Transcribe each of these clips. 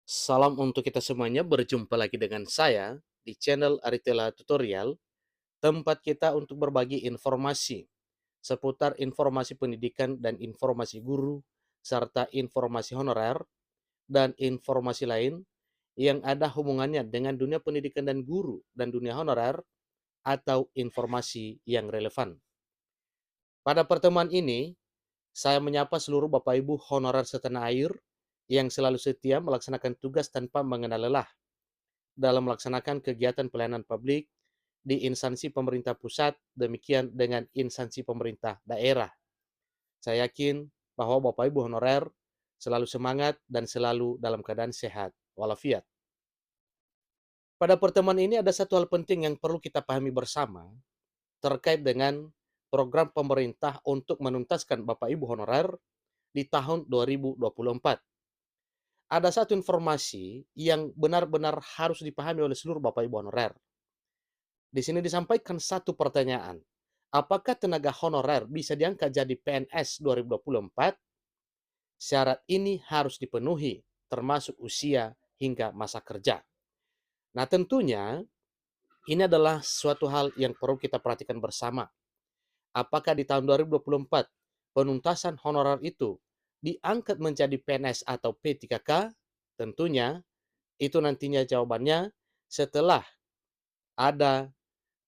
Salam untuk kita semuanya, berjumpa lagi dengan saya di channel Aritela Tutorial, tempat kita untuk berbagi informasi seputar informasi pendidikan dan informasi guru, serta informasi honorer dan informasi lain yang ada hubungannya dengan dunia pendidikan dan guru dan dunia honorer atau informasi yang relevan. Pada pertemuan ini, saya menyapa seluruh Bapak Ibu honorer setanah air yang selalu setia melaksanakan tugas tanpa mengenal lelah dalam melaksanakan kegiatan pelayanan publik di instansi pemerintah pusat, demikian dengan instansi pemerintah daerah. Saya yakin bahwa Bapak Ibu honorer selalu semangat dan selalu dalam keadaan sehat walafiat. Pada pertemuan ini ada satu hal penting yang perlu kita pahami bersama terkait dengan program pemerintah untuk menuntaskan Bapak Ibu honorer di tahun 2024. Ada satu informasi yang benar-benar harus dipahami oleh seluruh Bapak Ibu honorer. Di sini disampaikan satu pertanyaan. Apakah tenaga honorer bisa diangkat jadi PNS 2024? Syarat ini harus dipenuhi, termasuk usia hingga masa kerja. Nah, tentunya ini adalah suatu hal yang perlu kita perhatikan bersama. Apakah di tahun 2024 penuntasan honorer itu diangkat menjadi PNS atau P3K? Tentunya itu nantinya jawabannya setelah ada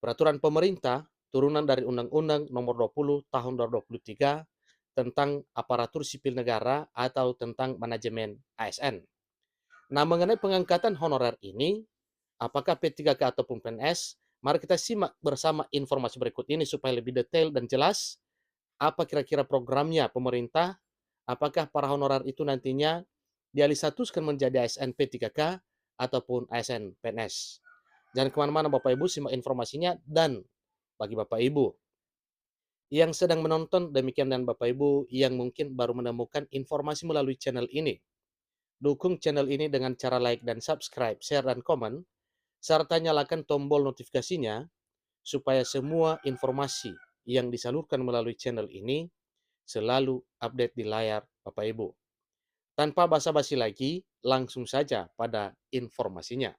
peraturan pemerintah turunan dari Undang-Undang Nomor 20 Tahun 2023 tentang aparatur sipil negara atau tentang manajemen ASN. Nah, mengenai pengangkatan honorer ini, apakah P3K ataupun PNS, mari kita simak bersama informasi berikut ini supaya lebih detail dan jelas apa kira-kira programnya pemerintah, apakah para honorer itu nantinya dialih statuskan menjadi ASN P3K ataupun ASN PNS. Jangan kemana-mana Bapak Ibu, simak informasinya. Dan bagi Bapak Ibu yang sedang menonton, demikian dan Bapak Ibu yang mungkin baru menemukan informasi melalui channel ini. Dukung channel ini dengan cara like dan subscribe, share dan komen, serta nyalakan tombol notifikasinya supaya semua informasi yang disalurkan melalui channel ini selalu update di layar Bapak Ibu. Tanpa basa-basi lagi, langsung saja pada informasinya.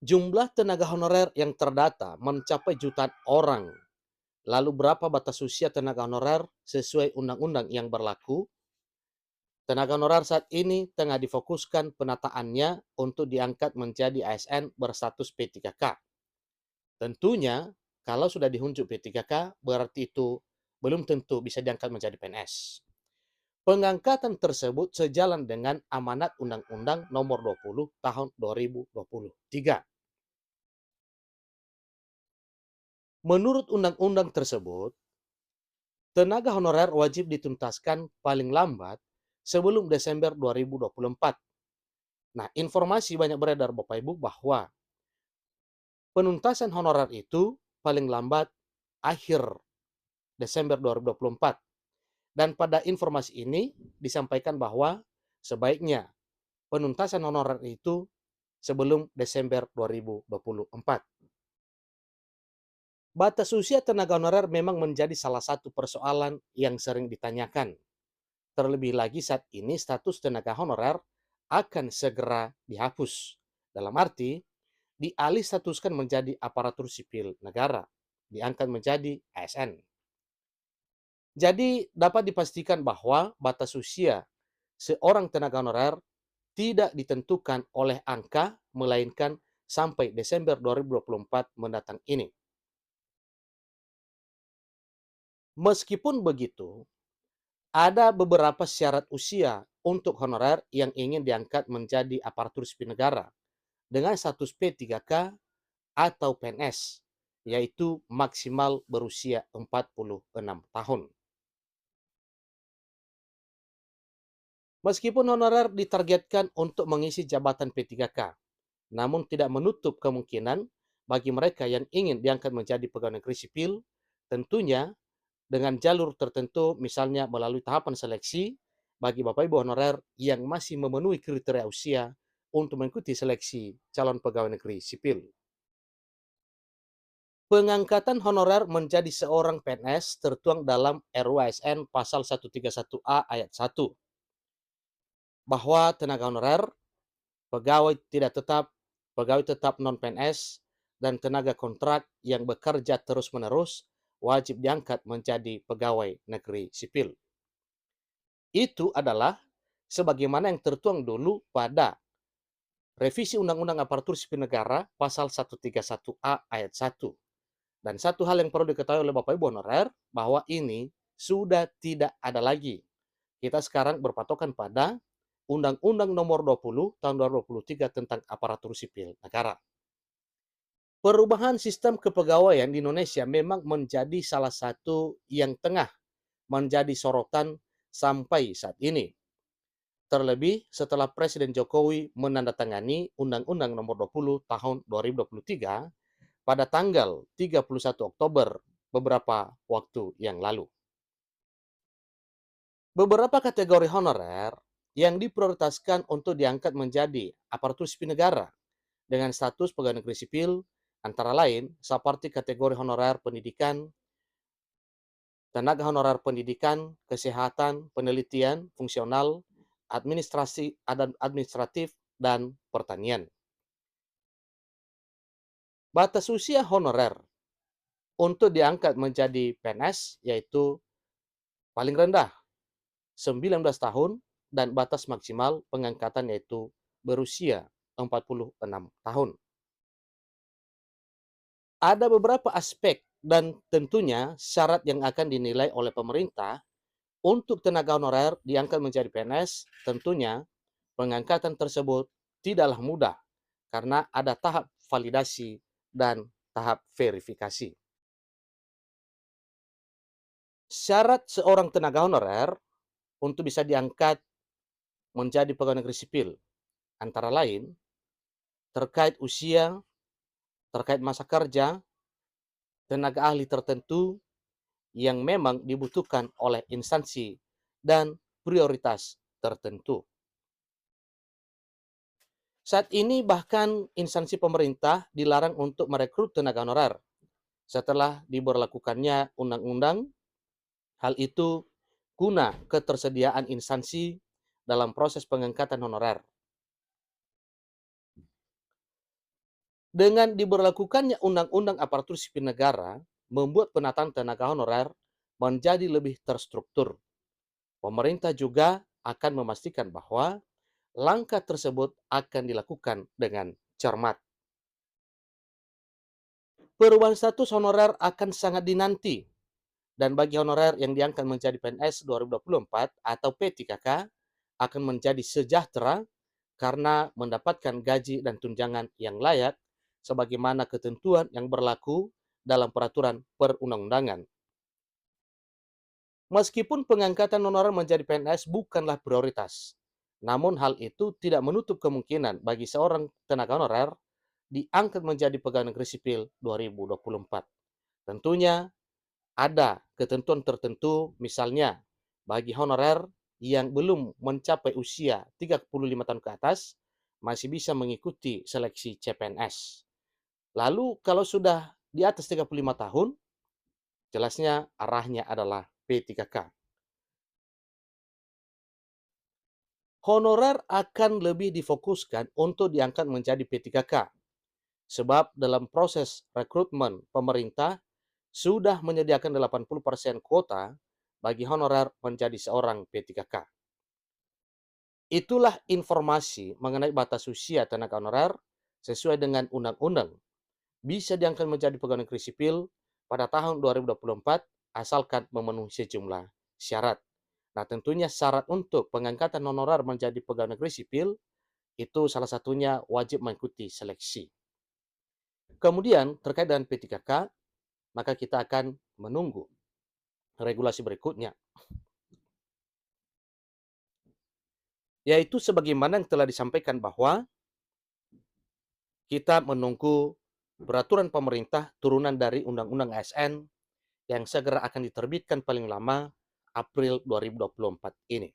Jumlah tenaga honorer yang terdata mencapai jutaan orang. Lalu berapa batas usia tenaga honorer sesuai undang-undang yang berlaku? Tenaga honorer saat ini tengah difokuskan penataannya untuk diangkat menjadi ASN berstatus P3K. Tentunya kalau sudah dihunjuk P3K berarti itu belum tentu bisa diangkat menjadi PNS. Pengangkatan tersebut sejalan dengan amanat Undang-Undang Nomor 20 Tahun 2023. Menurut undang-undang tersebut, tenaga honorer wajib dituntaskan paling lambat sebelum Desember 2024. Nah, informasi banyak beredar Bapak Ibu bahwa penuntasan honorer itu paling lambat akhir Desember 2024. Dan pada informasi ini disampaikan bahwa sebaiknya penuntasan honorer itu sebelum Desember 2024. Batas usia tenaga honorer memang menjadi salah satu persoalan yang sering ditanyakan. Terlebih lagi saat ini status tenaga honorer akan segera dihapus. Dalam arti, dialih statuskan menjadi aparatur sipil negara, diangkat menjadi ASN. Jadi dapat dipastikan bahwa batas usia seorang tenaga honorer tidak ditentukan oleh angka, melainkan sampai Desember 2024 mendatang ini. Meskipun begitu, ada beberapa syarat usia untuk honorer yang ingin diangkat menjadi aparatur sipil negara dengan status P3K atau PNS, yaitu maksimal berusia 46 tahun. Meskipun honorer ditargetkan untuk mengisi jabatan P3K, namun tidak menutup kemungkinan bagi mereka yang ingin diangkat menjadi pegawai negeri sipil, tentunya dengan jalur tertentu, misalnya melalui tahapan seleksi bagi Bapak Ibu honorer yang masih memenuhi kriteria usia untuk mengikuti seleksi calon pegawai negeri sipil. Pengangkatan honorer menjadi seorang PNS tertuang dalam RUASN pasal 131A ayat 1. bahwa tenaga honorer, pegawai tidak tetap, pegawai tetap non-PNS, dan tenaga kontrak yang bekerja terus-menerus wajib diangkat menjadi pegawai negeri sipil. Itu adalah sebagaimana yang tertuang dulu pada Revisi Undang-Undang Aparatur Sipil Negara Pasal 131A ayat 1. Dan satu hal yang perlu diketahui oleh Bapak Ibu honorer, bahwa ini sudah tidak ada lagi. Kita sekarang berpatokan pada Undang-Undang Nomor 20 Tahun 2023 tentang Aparatur Sipil Negara. Perubahan sistem kepegawaian di Indonesia memang menjadi salah satu yang tengah menjadi sorotan sampai saat ini. Terlebih setelah Presiden Jokowi menandatangani Undang-Undang Nomor 20 Tahun 2023 pada tanggal 31 Oktober beberapa waktu yang lalu. Beberapa kategori honorer yang diprioritaskan untuk diangkat menjadi aparatur sipil negara dengan status pegawai negeri sipil antara lain seperti kategori honorer pendidikan, tenaga honorer pendidikan, kesehatan, penelitian, fungsional, administratif, dan pertanian. Batas usia honorer untuk diangkat menjadi PNS yaitu paling rendah 19 tahun dan batas maksimal pengangkatan yaitu berusia 46 tahun. Ada beberapa aspek dan tentunya syarat yang akan dinilai oleh pemerintah untuk tenaga honorer diangkat menjadi PNS. Tentunya pengangkatan tersebut tidaklah mudah karena ada tahap validasi dan tahap verifikasi. Syarat seorang tenaga honorer untuk bisa diangkat menjadi pegawai negeri sipil antara lain terkait usia, terkait masa kerja, tenaga ahli tertentu yang memang dibutuhkan oleh instansi dan prioritas tertentu. Saat ini bahkan instansi pemerintah dilarang untuk merekrut tenaga honorer setelah diberlakukannya undang-undang. Hal itu guna ketersediaan instansi dalam proses pengangkatan honorer. Dengan diberlakukannya Undang-Undang Aparatur Sipil Negara, membuat penataan tenaga honorer menjadi lebih terstruktur. Pemerintah juga akan memastikan bahwa langkah tersebut akan dilakukan dengan cermat. Perubahan status honorer akan sangat dinanti, dan bagi honorer yang diangkat menjadi PNS 2024 atau P3K akan menjadi sejahtera karena mendapatkan gaji dan tunjangan yang layak sebagaimana ketentuan yang berlaku dalam peraturan perundang-undangan. Meskipun pengangkatan honorer menjadi PNS bukanlah prioritas, namun hal itu tidak menutup kemungkinan bagi seorang tenaga honorer diangkat menjadi pegawai negeri sipil 2024. Tentunya ada ketentuan tertentu, misalnya bagi honorer yang belum mencapai usia 35 tahun ke atas masih bisa mengikuti seleksi CPNS. Lalu kalau sudah di atas 35 tahun, jelasnya arahnya adalah P3K. Honorer akan lebih difokuskan untuk diangkat menjadi P3K, sebab dalam proses rekrutmen pemerintah sudah menyediakan 80% kuota bagi honorer menjadi seorang P3K. Itulah informasi mengenai batas usia tenaga honorer sesuai dengan undang-undang. Bisa diangkat menjadi pegawai negeri sipil pada tahun 2024 asalkan memenuhi sejumlah syarat. Nah, tentunya syarat untuk pengangkatan honorer menjadi pegawai negeri sipil itu salah satunya wajib mengikuti seleksi. Kemudian terkait dengan P3K, maka kita akan menunggu regulasi berikutnya, yaitu sebagaimana yang telah disampaikan bahwa kita menunggu peraturan pemerintah turunan dari Undang-Undang ASN yang segera akan diterbitkan paling lama April 2024 ini.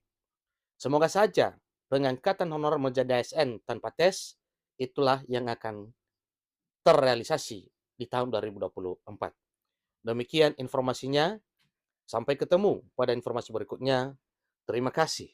Semoga saja pengangkatan honorer menjadi ASN tanpa tes itulah yang akan terrealisasi di tahun 2024. Demikian informasinya. Sampai ketemu pada informasi berikutnya. Terima kasih.